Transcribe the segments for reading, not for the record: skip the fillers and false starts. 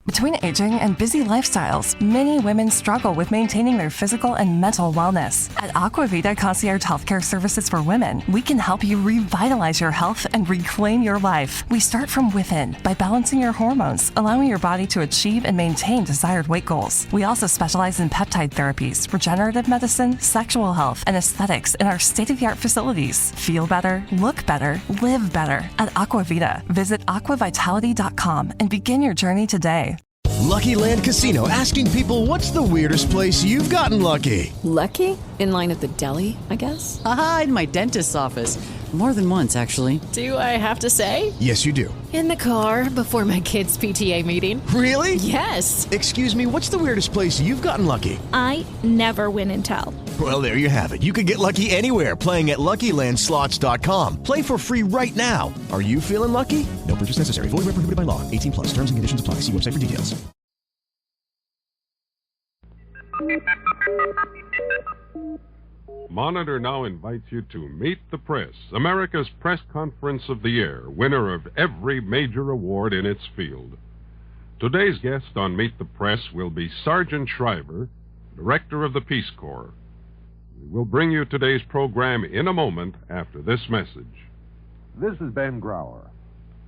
Between aging and busy lifestyles, many women struggle with maintaining their physical and mental wellness. At Aquavita Concierge Healthcare Services for Women, we can help you revitalize your health and reclaim your life. We start from within by balancing your hormones, allowing your body to achieve and maintain desired weight goals. We also specialize in peptide therapies, regenerative medicine, sexual health, and aesthetics in our state-of-the-art facilities. Feel better, look better, live better. At Aquavita, visit aquavitality.com and begin your journey today. Lucky Land Casino, asking people, what's the weirdest place you've gotten lucky? Lucky? In line at the deli, I guess? Aha, in my dentist's office. More than once, actually. Do I have to say? Yes, you do. In the car before my kids' PTA meeting. Really? Yes. Excuse me, what's the weirdest place you've gotten lucky? I never win and tell. Well, there you have it. You can get lucky anywhere, playing at LuckyLandSlots.com. Play for free right now. Are you feeling lucky? No purchase necessary. Void where prohibited by law. 18 plus. Terms and conditions apply. See website for details. Monitor now invites you to Meet the Press, America's press conference of the year, winner of every major award in its field. Today's guest on Meet the Press will be Sergeant Shriver, Director of the Peace Corps. We will bring you today's program in a moment after this message. This is Ben Grauer.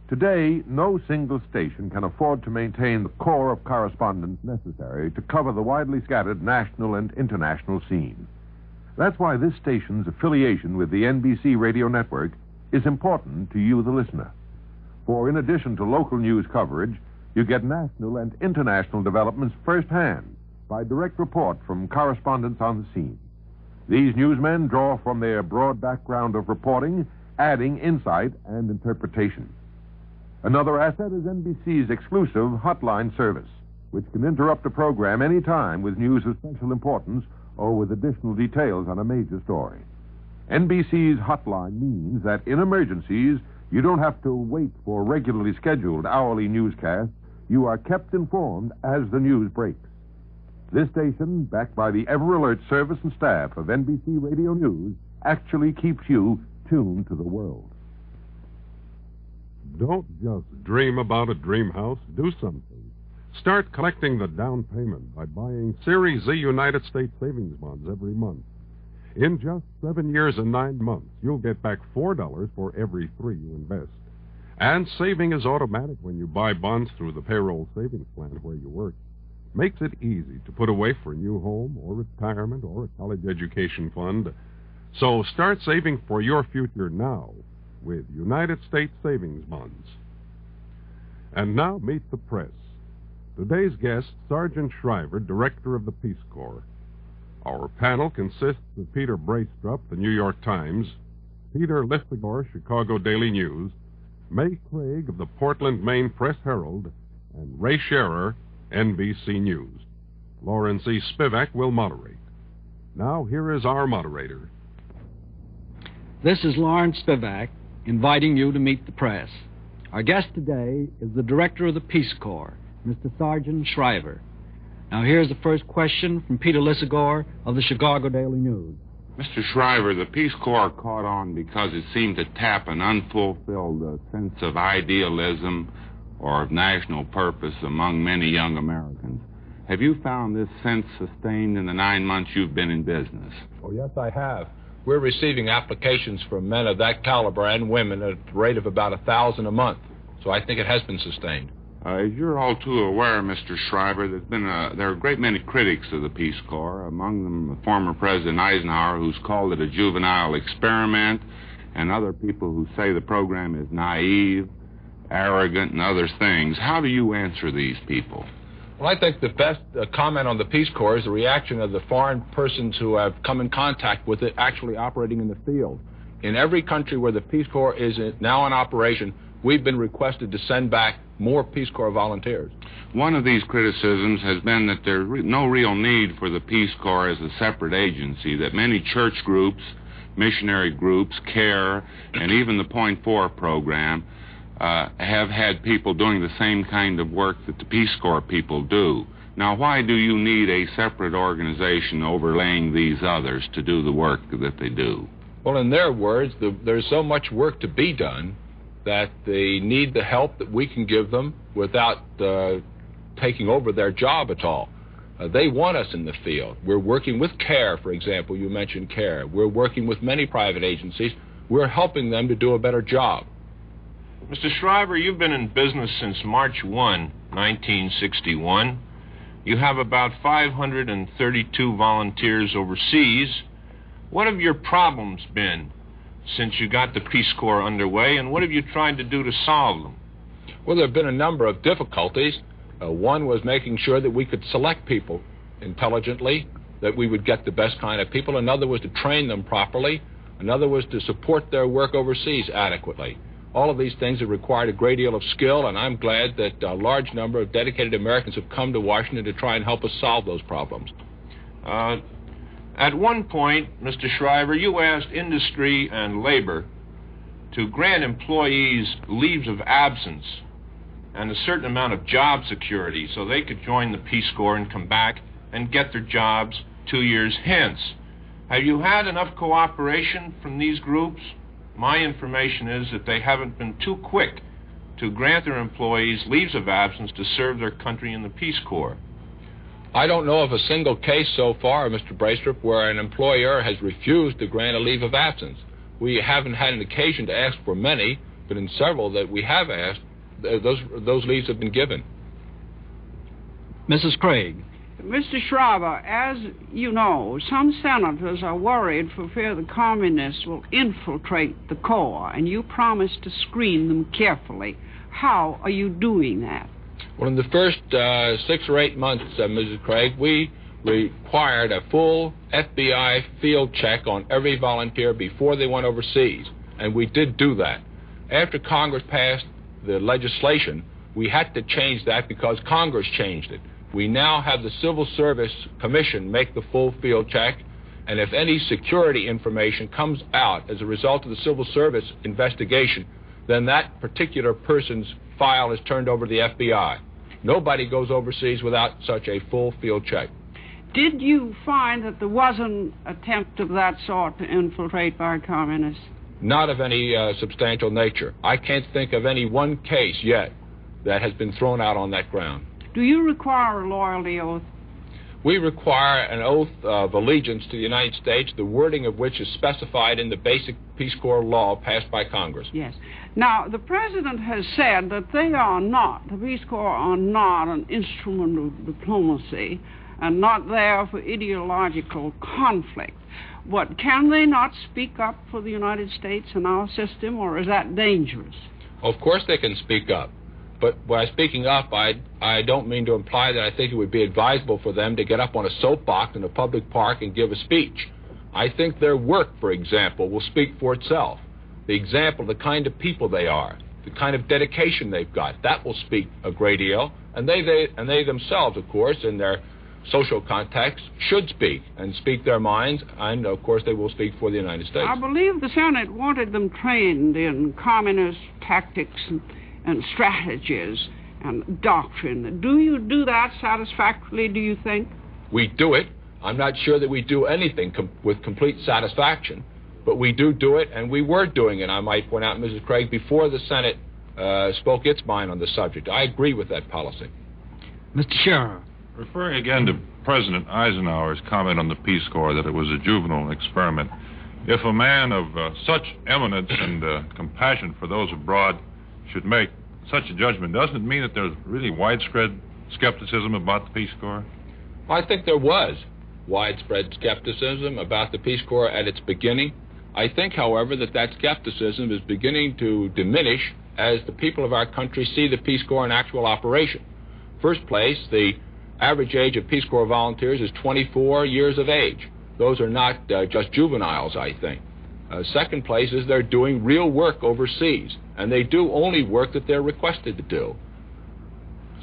Today, no single station can afford to maintain the core of correspondence necessary to cover the widely scattered national and international scene. That's why this station's affiliation with the NBC radio network is important to you, the listener. For in addition to local news coverage, you get national and international developments firsthand by direct report from correspondents on the scene. These newsmen draw from their broad background of reporting, adding insight and interpretation. Another asset is NBC's exclusive hotline service, which can interrupt a program any time with news of special importance or with additional details on a major story. NBC's hotline means that in emergencies, you don't have to wait for regularly scheduled hourly newscasts. You are kept informed as the news breaks. This station, backed by the ever-alert service and staff of NBC Radio News, actually keeps you tuned to the world. Don't just dream about a dream house. Do something. Start collecting the down payment by buying Series Z United States savings bonds every month. In just 7 years and 9 months, you'll get back $4 for every $3 you invest. And saving is automatic when you buy bonds through the payroll savings plan where you work. Makes it easy to put away for a new home or retirement or a college education fund. So start saving for your future now with United States savings bonds. And now meet the press. Today's guest, Sergeant Shriver, Director of the Peace Corps. Our panel consists of Peter Braestrup, the New York Times, Peter Lithegor, Chicago Daily News, May Craig of the Portland, Maine Press Herald, and Ray Scherer, NBC News. Lawrence E. Spivak will moderate. Now, here is our moderator. This is Lawrence Spivak, inviting you to meet the press. Our guest today is the Director of the Peace Corps, Mr. Sergeant Shriver. Now, here's the first question from Peter Lithegor of the Chicago Daily News. Mr. Shriver, the Peace Corps caught on because it seemed to tap an unfulfilled sense of idealism or of national purpose among many young Americans. Have you found this sense sustained in the 9 months you've been in business? Oh, yes, I have. We're receiving applications from men of that caliber and women at the rate of about 1,000 a month. So I think it has been sustained. As you're all too aware, Mr. Shriver, there are a great many critics of the Peace Corps, among them former President Eisenhower, who's called it a juvenile experiment, and other people who say the program is naive, arrogant, and other things. How do you answer these people? Well, I think the best comment on the Peace Corps is the reaction of the foreign persons who have come in contact with it actually operating in the field. In every country where the Peace Corps is now in operation, we've been requested to send back more Peace Corps volunteers. One of these criticisms has been that there's no real need for the Peace Corps as a separate agency, that many church groups, missionary groups, CARE, and even the Point 4 program have had people doing the same kind of work that the Peace Corps people do. Now, why do you need a separate organization overlaying these others to do the work that they do? Well, in their words, there's so much work to be done that they need the help that we can give them without taking over their job at all. They want us in the field. We're working with CARE, for example. You mentioned CARE. We're working with many private agencies. We're helping them to do a better job. Mr. Shriver, you've been in business since March 1, 1961. You have about 532 volunteers overseas. What have your problems been since you got the Peace Corps underway, and what have you tried to do to solve them? Well, there have been a number of difficulties. One was making sure that we could select people intelligently, that we would get the best kind of people. Another was to train them properly. Another was to support their work overseas adequately. All of these things have required a great deal of skill, and I'm glad that a large number of dedicated Americans have come to Washington to try and help us solve those problems. At one point, Mr. Shriver, you asked industry and labor to grant employees leaves of absence and a certain amount of job security so they could join the Peace Corps and come back and get their jobs 2 years hence. Have you had enough cooperation from these groups? My information is that they haven't been too quick to grant their employees leaves of absence to serve their country in the Peace Corps. I don't know of a single case so far, Mr. Braestrup, where an employer has refused to grant a leave of absence. We haven't had an occasion to ask for many, but in several that we have asked, those leaves have been given. Mrs. Craig. Mr. Shriver, as you know, some senators are worried for fear the communists will infiltrate the Corps, and you promised to screen them carefully. How are you doing that? Well, in the first 6 or 8 months, Mrs. Craig, we required a full FBI field check on every volunteer before they went overseas, and we did do that. After Congress passed the legislation, we had to change that because Congress changed it. We now have the Civil Service Commission make the full field check, and if any security information comes out as a result of the Civil Service investigation, then that particular person's file is turned over to the FBI. Nobody goes overseas without such a full field check. Did you find that there was an attempt of that sort to infiltrate by communists? Not of any substantial nature. I can't think of any one case yet that has been thrown out on that ground. Do you require a loyalty oath? We require an oath of allegiance to the United States, the wording of which is specified in the basic Peace Corps law passed by Congress. Yes. Now, the President has said that they are not, the Peace Corps are not an instrument of diplomacy and not there for ideological conflict. But can they not speak up for the United States and our system, or is that dangerous? Of course they can speak up. But by speaking up, I don't mean to imply that I think it would be advisable for them to get up on a soapbox in a public park and give a speech. I think their work, for example, will speak for itself. The example, the kind of people they are, the kind of dedication they've got, that will speak a great deal. And they themselves, of course, in their social context, should speak and speak their minds, and of course they will speak for the United States. I believe the Senate wanted them trained in communist tactics and strategies and doctrine. Do you do that satisfactorily, do you think? We do it. I'm not sure that we do anything with complete satisfaction, but we do it, and we were doing it, I might point out, Mrs. Craig, before the Senate spoke its mind on the subject. I agree with that policy. Mr. Sheriff. Referring again to President Eisenhower's comment on the Peace Corps that it was a juvenile experiment, if a man of such eminence and compassion for those abroad should make such a judgment, doesn't it mean that there's really widespread skepticism about the Peace Corps? I think there was widespread skepticism about the Peace Corps at its beginning. I think, however, that skepticism is beginning to diminish as the people of our country see the Peace Corps in actual operation. First place, the average age of Peace Corps volunteers is 24 years of age. Those are not just juveniles, I think. Second place is they're doing real work overseas, and they do only work that they're requested to do.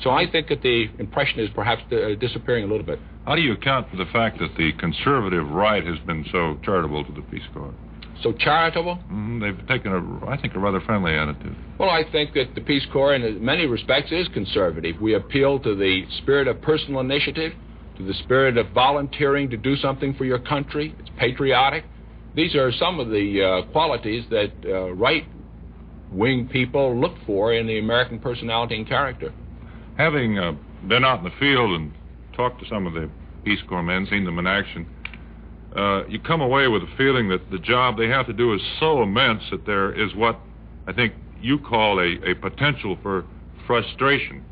So I think that the impression is perhaps disappearing a little bit. How do you account for the fact that the conservative right has been so charitable to the Peace Corps? So charitable? They've taken, I think, a rather friendly attitude. Well, I think that the Peace Corps, in many respects, is conservative. We appeal to the spirit of personal initiative, to the spirit of volunteering to do something for your country. It's patriotic. These are some of the qualities that right-wing people look for in the American personality and character. Having been out in the field and talked to some of the Peace Corps men, seen them in action, you come away with a feeling that the job they have to do is so immense that there is what I think you call a potential for frustration.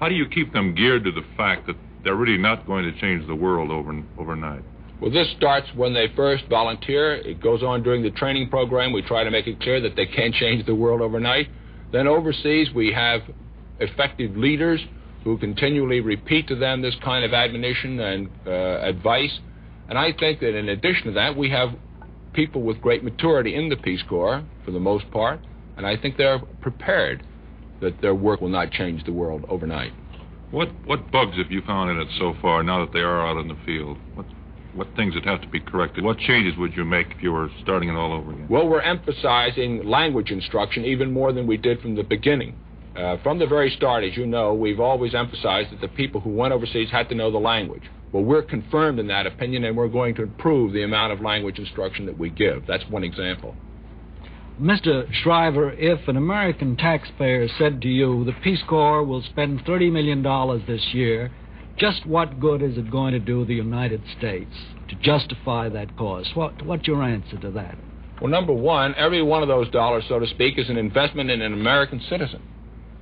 How do you keep them geared to the fact that they're really not going to change the world overnight? Well, this starts when they first volunteer. It goes on during the training program. We try to make it clear that they can't change the world overnight. Then overseas, we have effective leaders who continually repeat to them this kind of admonition and advice. And I think that in addition to that, we have people with great maturity in the Peace Corps, for the most part, and I think they're prepared that their work will not change the world overnight. What bugs have you found in it so far, now that they are out in the field? What things that have to be corrected? What changes would you make if you were starting it all over again? Well, we're emphasizing language instruction even more than we did from the beginning. From the very start, as you know, we've always emphasized that the people who went overseas had to know the language. Well, we're confirmed in that opinion, and we're going to improve the amount of language instruction that we give. That's one example. Mr. Shriver, if an American taxpayer said to you, the Peace Corps will spend $30 million this year, just what good is it going to do the United States to justify that cost? What's your answer to that? Well, number one, every one of those dollars, so to speak, is an investment in an American citizen.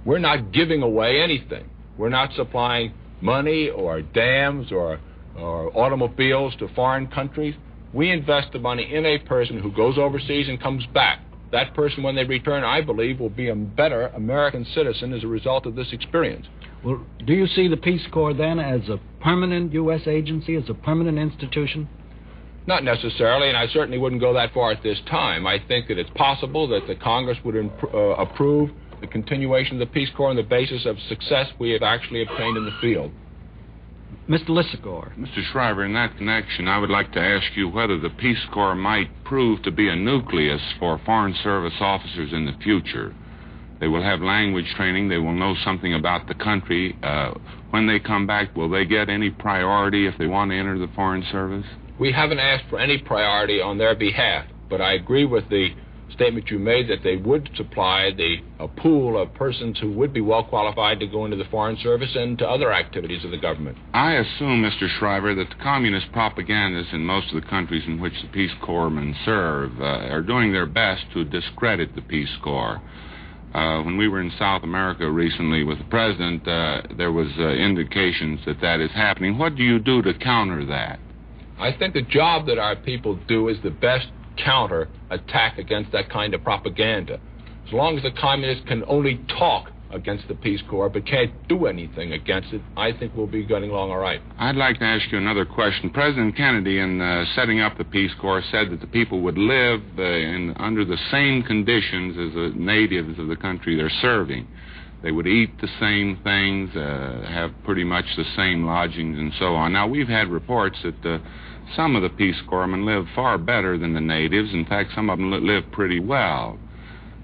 We're not giving away anything. We're not supplying money or dams or automobiles to foreign countries. We invest the money in a person who goes overseas and comes back. That person, when they return, I believe, will be a better American citizen as a result of this experience. Well, do you see the Peace Corps then as a permanent U.S. agency, as a permanent institution? Not necessarily, and I certainly wouldn't go that far at this time. I think that it's possible that the Congress would approve the continuation of the Peace Corps on the basis of success we have actually obtained in the field. Mr. Lissagore. Mr. Shriver, in that connection, I would like to ask you whether the Peace Corps might prove to be a nucleus for Foreign Service officers in the future. They will have language training. They will know something about the country. When they come back, will they get any priority if they want to enter the Foreign Service? We haven't asked for any priority on their behalf, but I agree with the statement you made that they would supply a pool of persons who would be well qualified to go into the Foreign Service and to other activities of the government. I assume, Mr. Shriver, that the communist propagandists in most of the countries in which the Peace Corpsmen serve are doing their best to discredit the Peace Corps. When we were in South America recently with the President, there was indications that that is happening. What do you do to counter that? I think the job that our people do is the best counter attack against that kind of propaganda. As long as the communists can only talk against the Peace Corps but can't do anything against it, I think we'll be getting along all right. I'd like to ask you another question. President Kennedy, in setting up the Peace Corps, said that the people would live under the same conditions as the natives of the country they're serving. They would eat the same things, have pretty much the same lodgings and so on. Now, we've had reports that some of the Peace Corpsmen live far better than the natives. In fact, some of them live pretty well.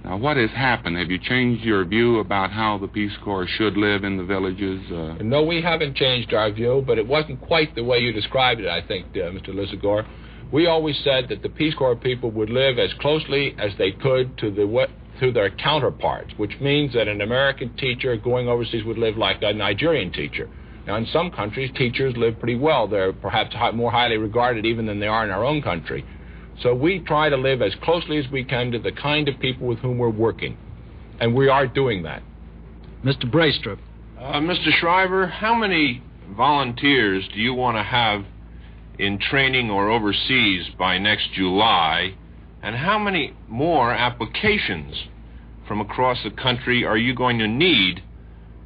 Now, what has happened? Have you changed your view about how the Peace Corps should live in the villages? No, we haven't changed our view, but it wasn't quite the way you described it, I think, Mr. Lissagore. We always said that the Peace Corps people would live as closely as they could to their counterparts, which means that an American teacher going overseas would live like a Nigerian teacher. Now, in some countries, teachers live pretty well. They're perhaps more highly regarded even than they are in our own country. So we try to live as closely as we can to the kind of people with whom we're working. And we are doing that. Mr. Braystrup. Mr. Shriver, how many volunteers do you want to have in training or overseas by next July? And how many more applications from across the country are you going to need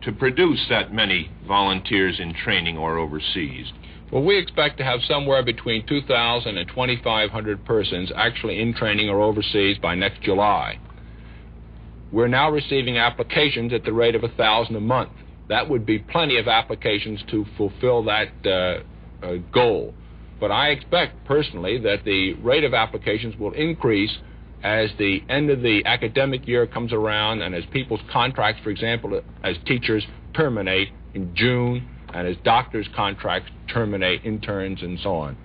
to produce that many volunteers in training or overseas? Well, we expect to have somewhere between 2,000 and 2,500 persons actually in training or overseas by next July. We're now receiving applications at the rate of 1,000 a month. That would be plenty of applications to fulfill that goal. But I expect, personally, that the rate of applications will increase as the end of the academic year comes around and as people's contracts, for example, as teachers terminate in June and as doctors' contracts terminate, interns, and so on.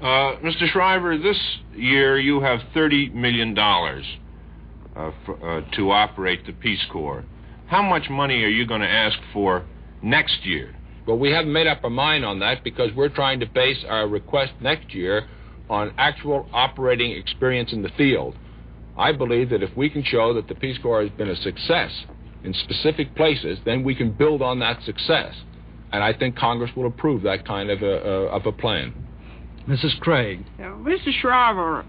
Mr. Shriver, this year you have $30 million to operate the Peace Corps. How much money are you going to ask for next year. Well, we haven't made up our mind on that because we're trying to base our request next year on actual operating experience in the field. I believe that if we can show that the Peace Corps has been a success in specific places, then we can build on that success. And I think Congress will approve that kind of a plan. Mrs. Craig. Mr. Shriver,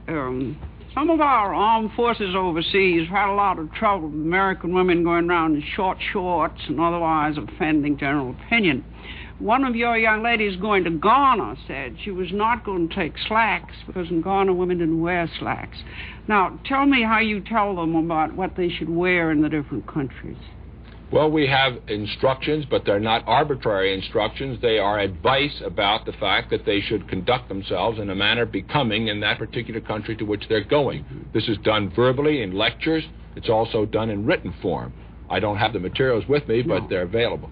some of our armed forces overseas have had a lot of trouble with American women going around in short shorts and otherwise offending general opinion. One of your young ladies going to Ghana said she was not going to take slacks because in Ghana women didn't wear slacks. Now, tell me how you tell them about what they should wear in the different countries. Well, we have instructions, but they're not arbitrary instructions. They are advice about the fact that they should conduct themselves in a manner becoming in that particular country to which they're going. This is done verbally in lectures. It's also done in written form. I don't have the materials with me, but they're available.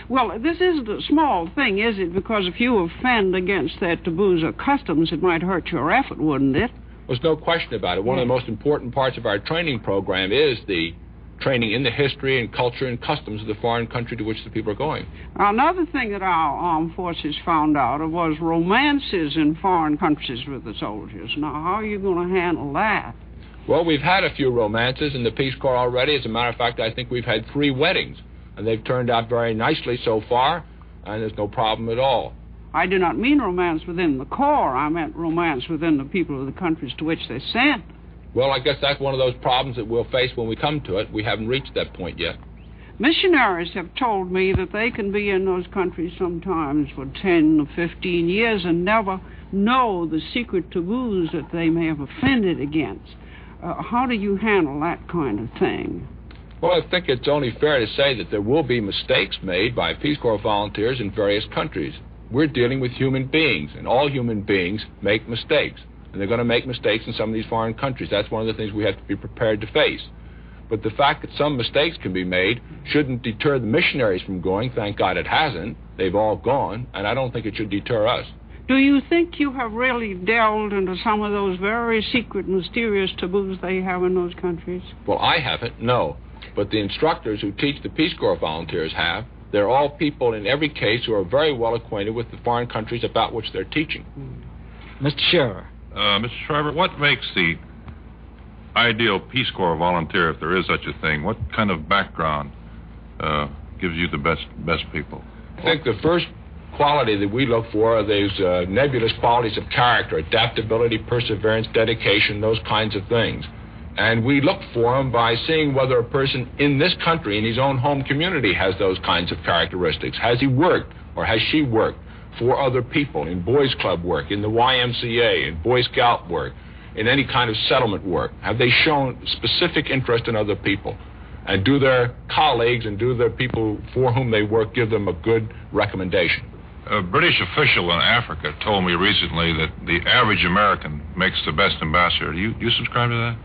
Well, this isn't a small thing, is it? Because if you offend against their taboos or customs, it might hurt your effort, wouldn't it? There's no question about it. One of the most important parts of our training program is the training in the history and culture and customs of the foreign country to which the people are going. Another thing that our armed forces found out was romances in foreign countries with the soldiers. Now, how are you going to handle that? Well, we've had a few romances in the Peace Corps already. As a matter of fact, I think we've had 3 weddings, and they've turned out very nicely so far, and there's no problem at all. I do not mean romance within the Corps. I meant romance within the people of the countries to which they sent. Well, I guess that's one of those problems that we'll face when we come to it. We haven't reached that point yet. Missionaries have told me that they can be in those countries sometimes for 10 or 15 years and never know the secret taboos that they may have offended against. How do you handle that kind of thing? Well, I think it's only fair to say that there will be mistakes made by Peace Corps volunteers in various countries. We're dealing with human beings, and all human beings make mistakes. And they're going to make mistakes in some of these foreign countries. That's one of the things we have to be prepared to face. But the fact that some mistakes can be made shouldn't deter the missionaries from going. Thank God it hasn't. They've all gone, and I don't think it should deter us. Do you think you have really delved into some of those very secret, mysterious taboos they have in those countries? Well, I haven't, no. But the instructors who teach the Peace Corps volunteers have. They're all people in every case who are very well acquainted with the foreign countries about which they're teaching. Mr. Scherer. Mr. Shriver, what makes the ideal Peace Corps volunteer, if there is such a thing? What kind of background gives you the best people? I think the first quality that we look for are these nebulous qualities of character, adaptability, perseverance, dedication, those kinds of things. And we look for them by seeing whether a person in this country, in his own home community, has those kinds of characteristics. Has he worked or has she worked for other people in boys' club work, in the YMCA, in Boy Scout work, in any kind of settlement work? Have they shown specific interest in other people? And do their colleagues and do their people for whom they work give them a good recommendation? A British official in Africa told me recently that the average American makes the best ambassador. Do you subscribe to that?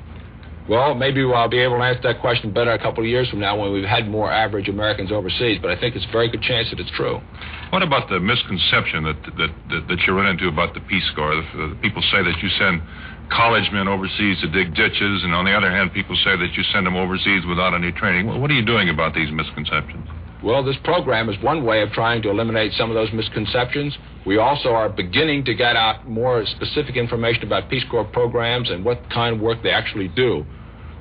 Well, maybe I'll be able to answer that question better a couple of years from now when we've had more average Americans overseas, but I think it's a very good chance that it's true. What about the misconception that you run into about the Peace Corps? The people say that you send college men overseas to dig ditches, and on the other hand, people say that you send them overseas without any training. What are you doing about these misconceptions? Well, this program is one way of trying to eliminate some of those misconceptions. We also are beginning to get out more specific information about Peace Corps programs and what kind of work they actually do.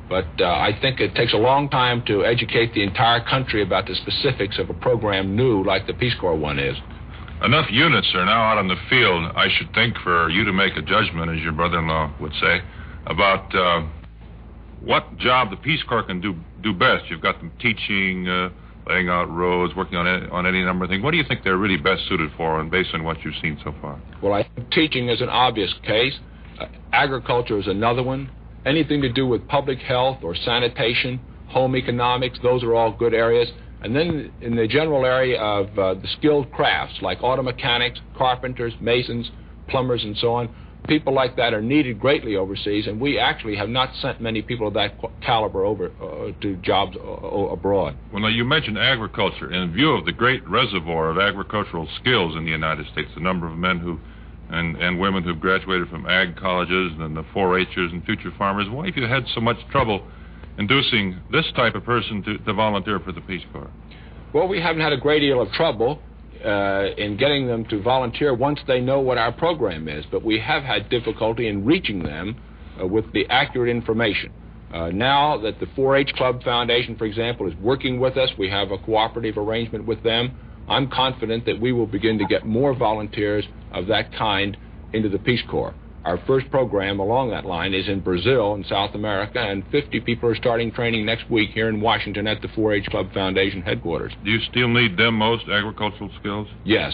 But I think it takes a long time to educate the entire country about the specifics of a program new like the Peace Corps one is. Enough units are now out on the field, I should think, for you to make a judgment, as your brother-in-law would say, about what job the Peace Corps can do best. You've got them teaching, laying out roads, working on any number of things. What do you think they're really best suited for, and based on what you've seen so far? Well, I think teaching is an obvious case. Agriculture is another one. Anything to do with public health or sanitation, home economics, those are all good areas. And then in the general area of the skilled crafts like auto mechanics, carpenters, masons, plumbers, and so on, people like that are needed greatly overseas, and we actually have not sent many people of that caliber over to jobs abroad. Well, now, you mentioned agriculture. In view of the great reservoir of agricultural skills in the United States, the number of men who and women who've graduated from ag colleges and the 4-H'ers and future farmers, why have you had so much trouble inducing this type of person to volunteer for the Peace Corps? Well, we haven't had a great deal of trouble in getting them to volunteer once they know what our program is, but we have had difficulty in reaching them with the accurate information. Now that the 4-H Club Foundation, for example, is working with us, we have a cooperative arrangement with them, I'm confident that we will begin to get more volunteers of that kind into the Peace Corps. Our first program along that line is in Brazil in South America, and 50 people are starting training next week here in Washington at the 4-H Club Foundation headquarters. Do you still need them most agricultural skills? Yes.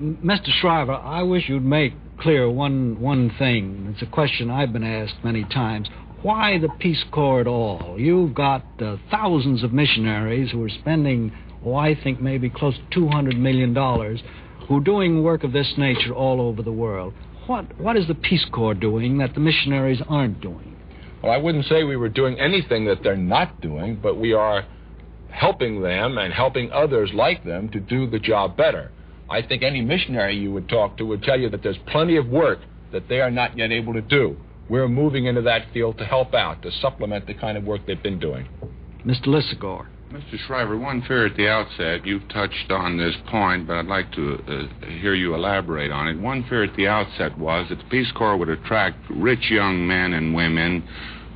Mr. Shriver, I wish you'd make clear one thing. It's a question I've been asked many times. Why the Peace Corps at all? You've got thousands of missionaries who are spending, I think maybe close to $200 million, who are doing work of this nature all over the world. What is the Peace Corps doing that the missionaries aren't doing? Well, I wouldn't say we were doing anything that they're not doing, but we are helping them and helping others like them to do the job better. I think any missionary you would talk to would tell you that there's plenty of work that they are not yet able to do. We're moving into that field to help out, to supplement the kind of work they've been doing. Mr. Lissagore. Mr. Shriver, one fear at the outset, you've touched on this point, but I'd like to hear you elaborate on it. One fear at the outset was that the Peace Corps would attract rich young men and women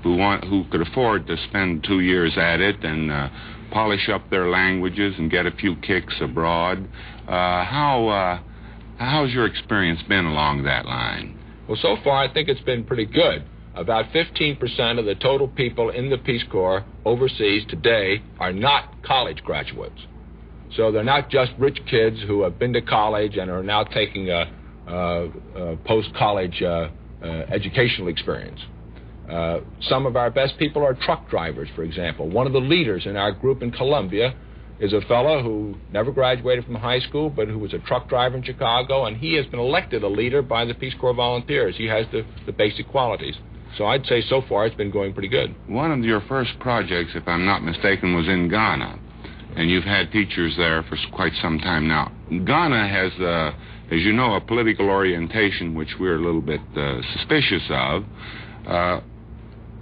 who could afford to spend 2 years at it and polish up their languages and get a few kicks abroad. How's your experience been along that line? Well, so far I think it's been pretty good. About 15% of the total people in the Peace Corps overseas today are not college graduates. So they're not just rich kids who have been to college and are now taking a post-college educational experience. Some of our best people are truck drivers, for example. One of the leaders in our group in Columbia is a fellow who never graduated from high school, but who was a truck driver in Chicago, and he has been elected a leader by the Peace Corps volunteers. He has the basic qualities. So I'd say so far it's been going pretty good. One of your first projects, if I'm not mistaken, was in Ghana, and you've had teachers there for quite some time now. Ghana has, as you know, a political orientation which we're a little bit suspicious of.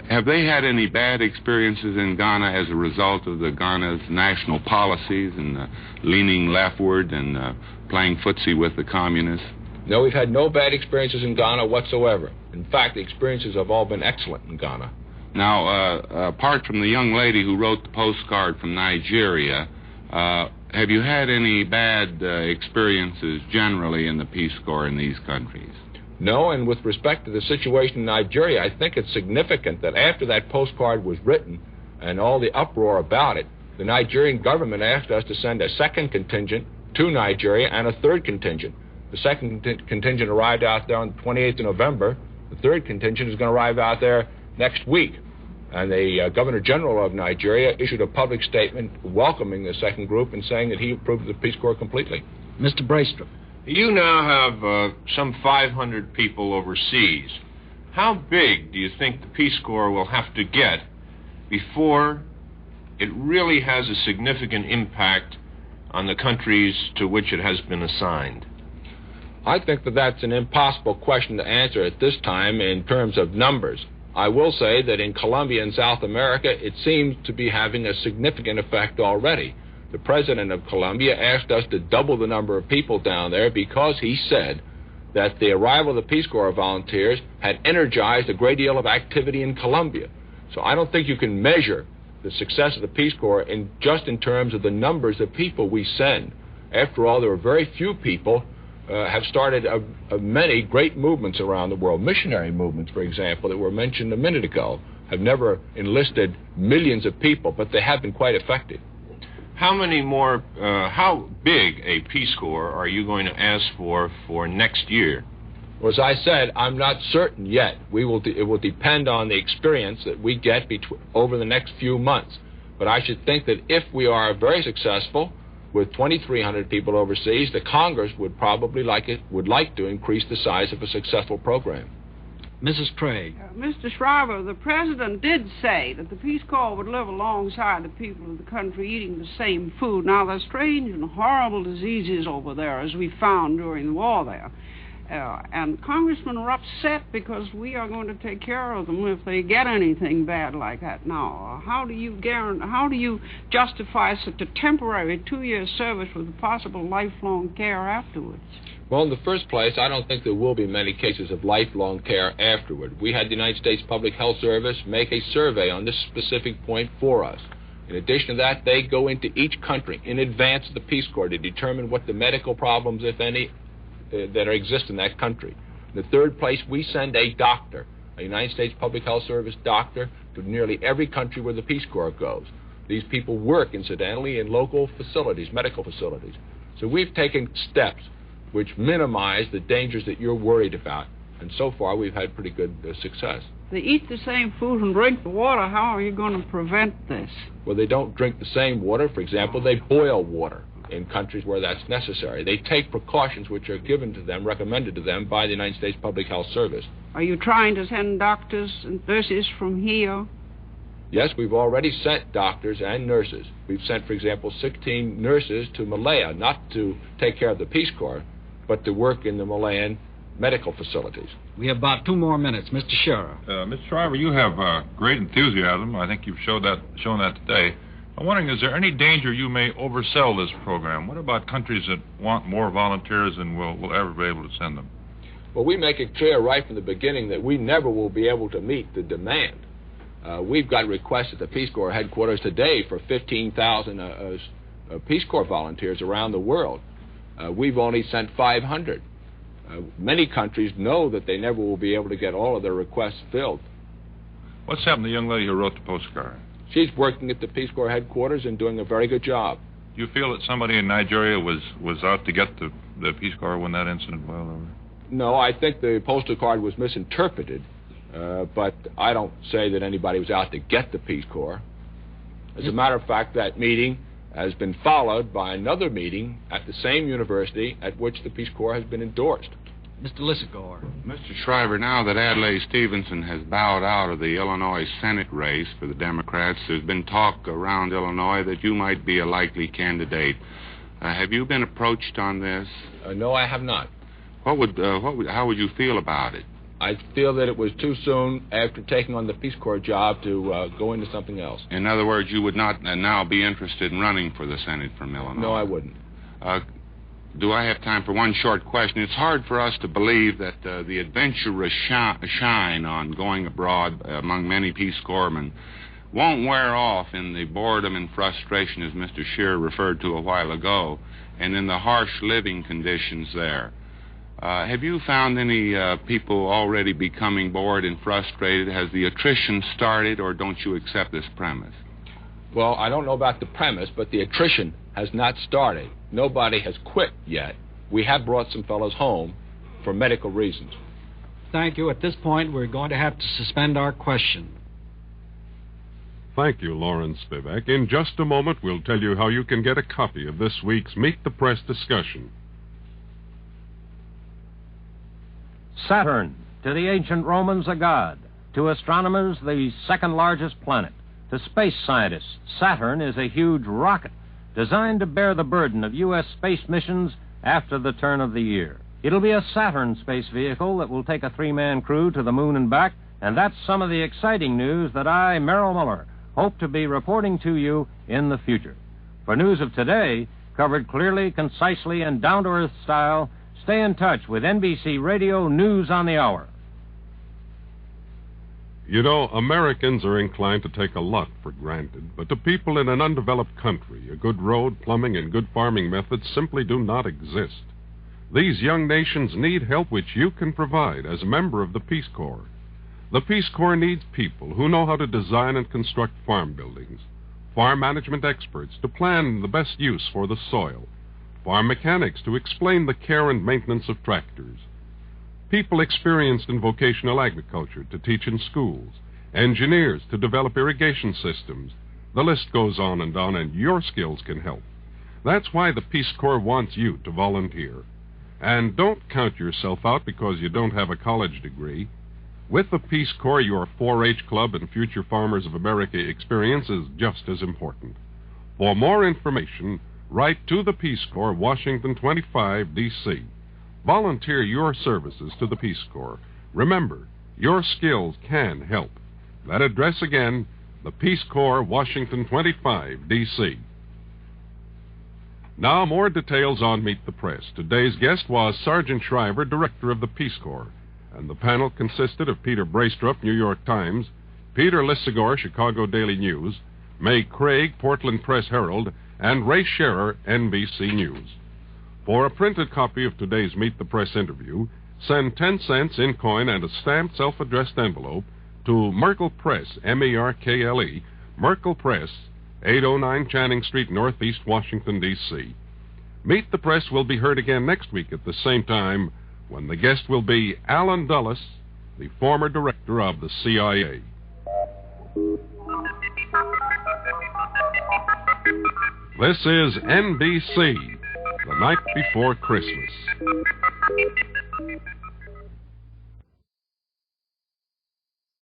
Have they had any bad experiences in Ghana as a result of Ghana's national policies and leaning leftward and playing footsie with the communists? No, we've had no bad experiences in Ghana whatsoever. In fact, the experiences have all been excellent in Ghana. Now, apart from the young lady who wrote the postcard from Nigeria, have you had any bad experiences generally in the Peace Corps in these countries? No, and with respect to the situation in Nigeria, I think it's significant that after that postcard was written and all the uproar about it, the Nigerian government asked us to send a second contingent to Nigeria and a third contingent. The second contingent arrived out there on the 28th of November. The third contingent is going to arrive out there next week. And the Governor General of Nigeria issued a public statement welcoming the second group and saying that he approved of the Peace Corps completely. Mr. Braestrup. You now have some 500 people overseas. How big do you think the Peace Corps will have to get before it really has a significant impact on the countries to which it has been assigned? I think that that's an impossible question to answer at this time in terms of numbers. I will say that in Colombia and South America, it seems to be having a significant effect already. The president of Colombia asked us to double the number of people down there because he said that the arrival of the Peace Corps volunteers had energized a great deal of activity in Colombia. So I don't think you can measure the success of the Peace Corps just in terms of the numbers of people we send. After all, there are very few people have started many great movements around the world. Missionary movements, for example, that were mentioned a minute ago, have never enlisted millions of people, but they have been quite effective. How big a Peace Corps are you going to ask for next year? Well, as I said, I'm not certain yet. It will depend on the experience that we get over the next few months. But I should think that if we are very successful with 2,300 people overseas, the Congress would probably would like to increase the size of a successful program. Mrs. Craig. Mr. Shriver, the president did say that the Peace Corps would live alongside the people of the country eating the same food. Now, there's strange and horrible diseases over there, as we found during the war there. And congressmen are upset because we are going to take care of them if they get anything bad like that. Now, how do you justify such a temporary 2-year service with possible lifelong care afterwards? Well, in the first place, I don't think there will be many cases of lifelong care afterward. We had the United States Public Health Service make a survey on this specific point for us. In addition to that, they go into each country in advance of the Peace Corps to determine what the medical problems, if any, that exist in that country. In the third place, we send a doctor, a United States Public Health Service doctor, to nearly every country where the Peace Corps goes. These people work, incidentally, in local facilities, medical facilities. So we've taken steps which minimize the dangers that you're worried about. And so far, we've had pretty good success. They eat the same food and drink the water. How are you going to prevent this? Well, they don't drink the same water. For example, they boil water in countries where that's necessary. They take precautions which are given to them, recommended to them by the United States Public Health Service. Are you trying to send doctors and nurses from here? Yes, we've already sent doctors and nurses. We've sent, for example, 16 nurses to Malaya, not to take care of the Peace Corps, but to work in the Malayan medical facilities. We have about 2 more minutes. Mr. Sheriff. Mr. Shriver, you have great enthusiasm. I think you've shown that today. I'm wondering, is there any danger you may oversell this program? What about countries that want more volunteers and will ever be able to send them? Well, we make it clear right from the beginning that we never will be able to meet the demand. We've got requests at the Peace Corps headquarters today for 15,000 Peace Corps volunteers around the world. We've only sent 500. Many countries know that they never will be able to get all of their requests filled. What's happened to the young lady who wrote the postcard? She's working at the Peace Corps headquarters and doing a very good job. Do you feel that somebody in Nigeria was out to get the Peace Corps when that incident boiled over? No, I think the postal card was misinterpreted, but I don't say that anybody was out to get the Peace Corps. As a matter of fact, that meeting has been followed by another meeting at the same university at which the Peace Corps has been endorsed. Mr. Lissagore. Mr. Shriver, now that Adlai Stevenson has bowed out of the Illinois Senate race for the Democrats, there's been talk around Illinois that you might be a likely candidate. Have you been approached on this? No, I have not. How would you feel about it? I feel that it was too soon after taking on the Peace Corps job to go into something else. In other words, you would not now be interested in running for the Senate from Illinois? No, I wouldn't. Do I have time for one short question? It's hard for us to believe that the adventurous shine on going abroad among many Peace Corpsmen won't wear off in the boredom and frustration, as Mr. Scheer referred to a while ago, and in the harsh living conditions there. Have you found any people already becoming bored and frustrated? Has the attrition started, or don't you accept this premise? Well, I don't know about the premise, but the attrition has not started. Nobody has quit yet. We have brought some fellows home for medical reasons. Thank you. At this point, we're going to have to suspend our question. Thank you, Lawrence Spivak. In just a moment, we'll tell you how you can get a copy of this week's Meet the Press discussion. Saturn, to the ancient Romans, a god. To astronomers, the second largest planet. To space scientists, Saturn is a huge rocket designed to bear the burden of U.S. space missions after the turn of the year. It'll be a Saturn space vehicle that will take a 3-man crew to the moon and back, and that's some of the exciting news that I, Merrill Muller, hope to be reporting to you in the future. For news of today, covered clearly, concisely, and down-to-earth style, stay in touch with NBC Radio News on the Hour. You know, Americans are inclined to take a lot for granted, but to people in an undeveloped country, a good road, plumbing, and good farming methods simply do not exist. These young nations need help which you can provide as a member of the Peace Corps. The Peace Corps needs people who know how to design and construct farm buildings, farm management experts to plan the best use for the soil, farm mechanics to explain the care and maintenance of tractors, people experienced in vocational agriculture to teach in schools, engineers to develop irrigation systems. The list goes on, and your skills can help. That's why the Peace Corps wants you to volunteer. And don't count yourself out because you don't have a college degree. With the Peace Corps, your 4-H Club and Future Farmers of America experience is just as important. For more information, write to the Peace Corps, Washington 25, D.C., Volunteer your services to the Peace Corps. Remember, your skills can help. That address again, the Peace Corps, Washington 25, D.C. Now, more details on Meet the Press. Today's guest was Sergeant Shriver, Director of the Peace Corps, and the panel consisted of Peter Braystrup, New York Times, Peter Lissagore, Chicago Daily News, May Craig, Portland Press Herald, and Ray Scherer, NBC News. For a printed copy of today's Meet the Press interview, send 10 cents in coin and a stamped self-addressed envelope to Merkle Press, M-E-R-K-L-E, Merkle Press, 809 Channing Street, Northeast Washington, D.C. Meet the Press will be heard again next week at the same time, when the guest will be Alan Dulles, the former director of the CIA. This is NBC, the night before Christmas.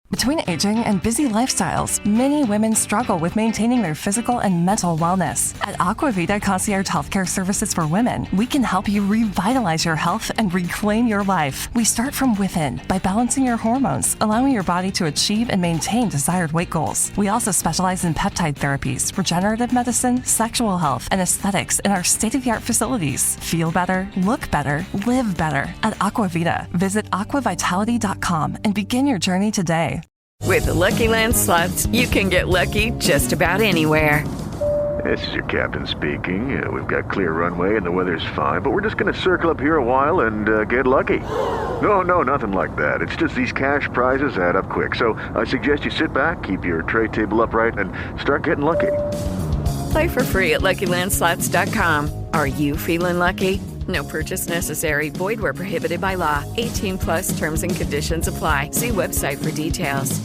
Between aging and busy lifestyles, many women struggle with maintaining their physical and mental wellness. At Aquavita Concierge Healthcare Services for Women, we can help you revitalize your health and reclaim your life. We start from within by balancing your hormones, allowing your body to achieve and maintain desired weight goals. We also specialize in peptide therapies, regenerative medicine, sexual health, and aesthetics in our state-of-the-art facilities. Feel better, look better, live better. At Aquavita, visit aquavitality.com and begin your journey today. With the Lucky Land Slots, you can get lucky just about anywhere. This is your captain speaking. We've got clear runway and the weather's fine, but we're just going to circle up here a while and get lucky. No, nothing like that. It's just these cash prizes add up quick. So I suggest you sit back, keep your tray table upright, and start getting lucky. Play for free at LuckyLandSlots.com. Are you feeling lucky? No purchase necessary. Void where prohibited by law. 18+ terms and conditions apply. See website for details.